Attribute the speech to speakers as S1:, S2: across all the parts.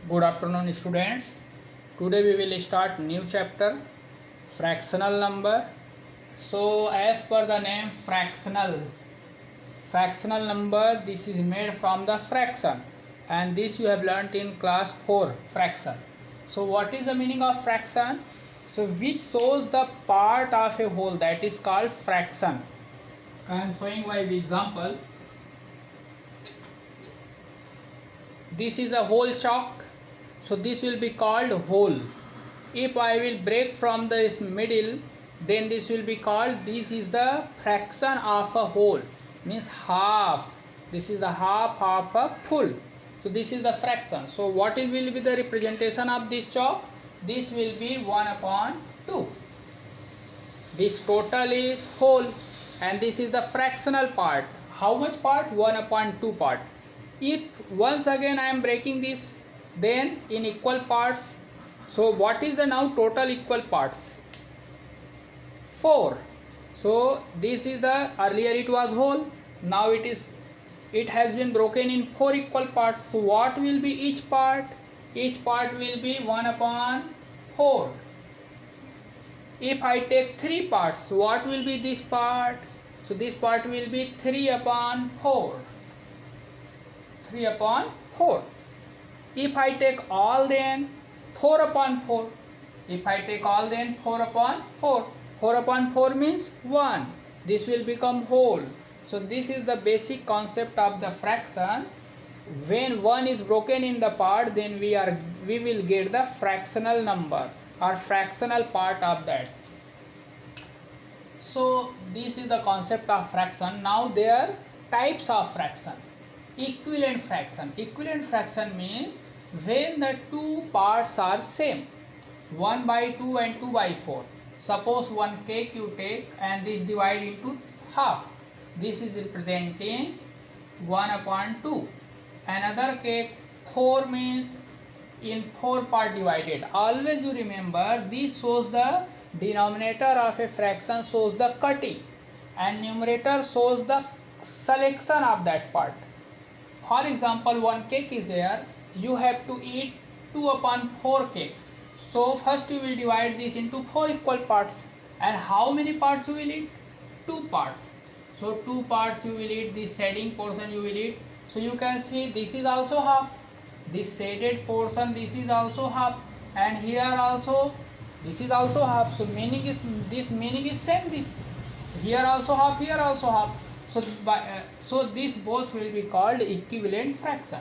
S1: Good afternoon, students. Today we will start new chapter, fractional number. So as per the name fractional number, this is made from the fraction, and this you have learnt in class 4, fraction. So what is the meaning of fraction? So which shows the part of a whole, that is called fraction. I am showing by the example. This is a whole chalk, so this will be called whole. If I will break from this middle, then this will be called, this is the fraction of a whole, means half. This is the half of a full. So this is the fraction. So what will be the representation of this chalk? This will be 1 upon 2. This total is whole, and this is the fractional part. How much part? 1 upon 2 part. If once again I am breaking this, then in equal parts, so what is the now total equal parts? 4. So this is the, earlier it was whole, now it has been broken in 4 equal parts. So what will be each part? Each part will be 1 upon 4. If I take 3 parts, what will be this part? So this part will be 3 upon 4. 3 upon 4. If I take all, then 4 upon 4. If I take all, then 4 upon 4. 4 upon 4 means 1. This will become whole. So this is the basic concept of the fraction. When 1 is broken in the part, then we will get the fractional number or fractional part of that. So this is the concept of fraction. Now there are types of fraction. Equivalent fraction. Equivalent fraction means when the two parts are same, 1 by 2 and 2 by 4. Suppose one cake you take and this divide into half. This is representing 1 upon 2. Another cake 4 means in 4 part divided. Always you remember, this shows the denominator of a fraction shows the cutting, and numerator shows the selection of that part. For example, one cake is there, you have to eat 2 upon 4 cake. So first you will divide this into 4 equal parts. And how many parts you will eat? 2 parts. So 2 parts you will eat, this shading portion you will eat. So you can see this is also half. This shaded portion, this is also half. And here also, this is also half. So meaning is, this meaning is same. This here also half, here also half. So these both will be called equivalent fraction.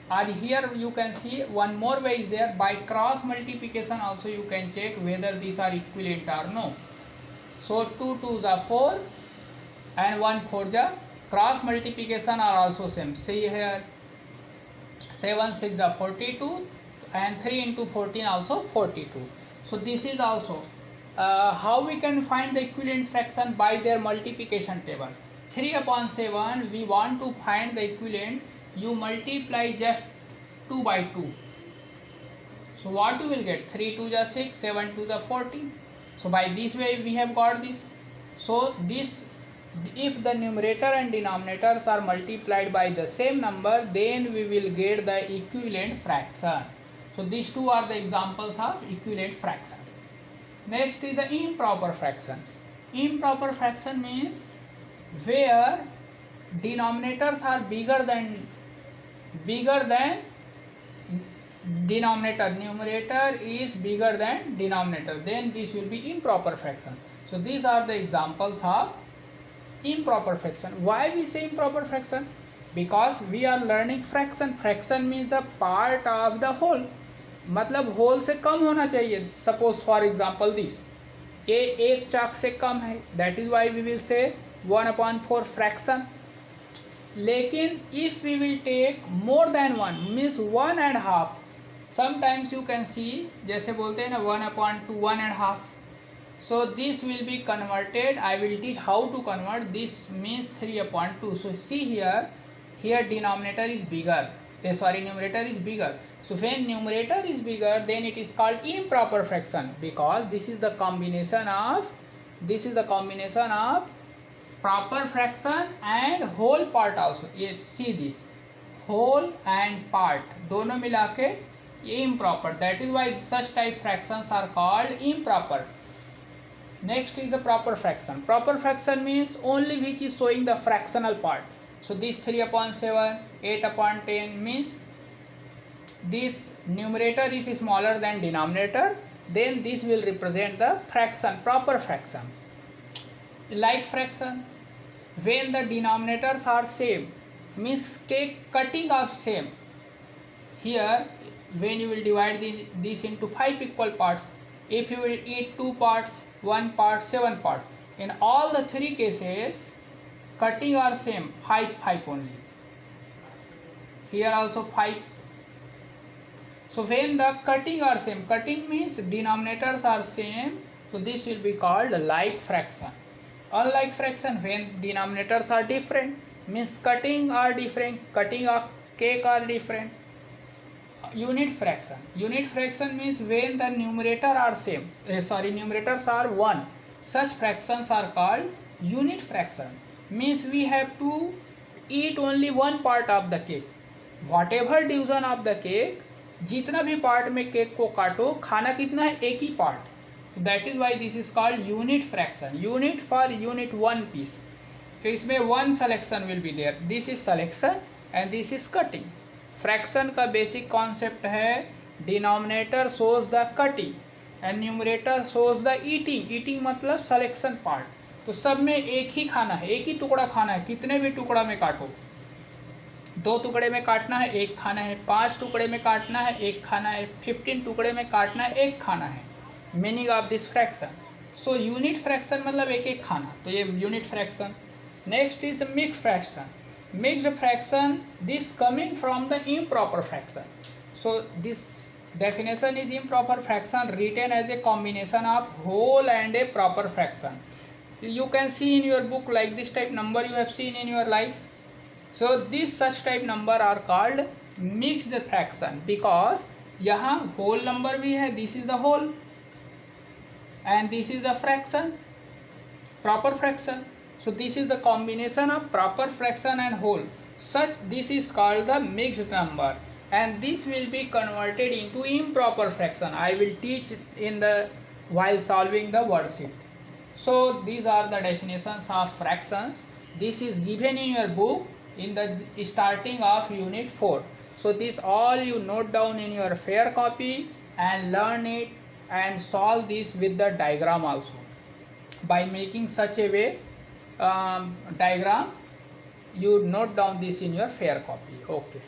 S1: And here you can see one more way is there. By cross multiplication also you can check whether these are equivalent or no. So 2 2s are 4 and 1 4s are, cross multiplication are also same. See here, 7 6 are 42 and 3 into 14 also 42. So this is also how we can find the equivalent fraction? By their multiplication table. 3 upon 7, we want to find the equivalent, you multiply just 2 by 2. So what you will get? 3 2 is 6, 7 2 is 14. So by this way we have got this. So this, if the numerator and denominators are multiplied by the same number, then we will get the equivalent fraction. So these two are the examples of equivalent fraction. Next is the improper fraction. Improper fraction means where denominators are bigger than denominator, numerator is bigger than denominator, then this will be improper fraction. So these are the examples of improper fraction. Why we say improper fraction? Because we are learning fraction. Fraction means the part of the whole, मतलब whole से कम होना चाहिए. Suppose for example this, ये एक चाक से कम है, that is why we will say 1 upon 4 fraction. लेकिन if we will take more than 1 means 1 and half, sometimes you can see, जैसे बोलते हैं ना 1 upon 2, 1 and half. So this will be converted. I will teach how to convert. This means 3 upon 2. So see here denominator is bigger. Numerator is bigger. So when numerator is bigger, then it is called improper fraction, because this is the combination of proper fraction and whole part also. ये see this whole and part दोनों मिला के Improper. That is why such type fractions are called improper. Next is a proper fraction. Proper fraction means only which is showing the fractional part. So this 3/7, 8/10 means this numerator is smaller than denominator, then this will represent the fraction, proper fraction. Like fraction, when the denominators are same, means cake cutting of same. Here when you will divide this into 5 equal parts, if you will eat 2 parts, 1 part, 7 parts, in all the 3 cases cutting are same, 5 only. Here also 5. So when the cutting are same, cutting means denominators are same, so this will be called like fraction. Unlike fraction, when denominators are different, means cutting are different, cutting of cake are different. Unit fraction. Unit fraction means when the numerator are same, numerators are 1. Such fractions are called unit fraction. Means we have to eat only one part of the cake. Whatever division of the cake, जितना भी part में cake को काटो, खाना कितना है, एक ही part. That is why this is called unit fraction. Unit for unit one piece. तो इसमें one selection will be there. This is selection and this is cutting. Fraction का बेसिक कॉन्सेप्ट है denominator shows the cutting and numerator shows the eating. Eating मतलब selection part. तो सब में एक ही खाना है, एक ही टुकड़ा खाना है. कितने भी टुकड़ा में काटो, 2 टुकड़े में काटना है, एक खाना है. 5 टुकड़े में काटना है, एक खाना है. 15 टुकड़े में काटना है, एक खाना है. Meaning of this fraction. So unit fraction मतलब एक एक खाना, तो ये unit fraction. Next is mixed fraction. Mixed fraction, this coming from the improper fraction. So this definition is improper fraction written as a combination of whole and a proper fraction. You can see in your book like this type number you have seen in your life. So this such type number are called mixed fraction because यहाँ whole number भी है, this is the whole and this is the fraction, proper fraction. So this is the combination of proper fraction and whole. Such this is called the mixed number, and this will be converted into improper fraction. I will teach in the while solving the worksheet. So these are the definitions of fractions. This is given in your book in the starting of unit 4. So this all you note down in your fair copy and learn it and solve this with the diagram also. By making such a way diagram, you note down this in your fair copy. Okay.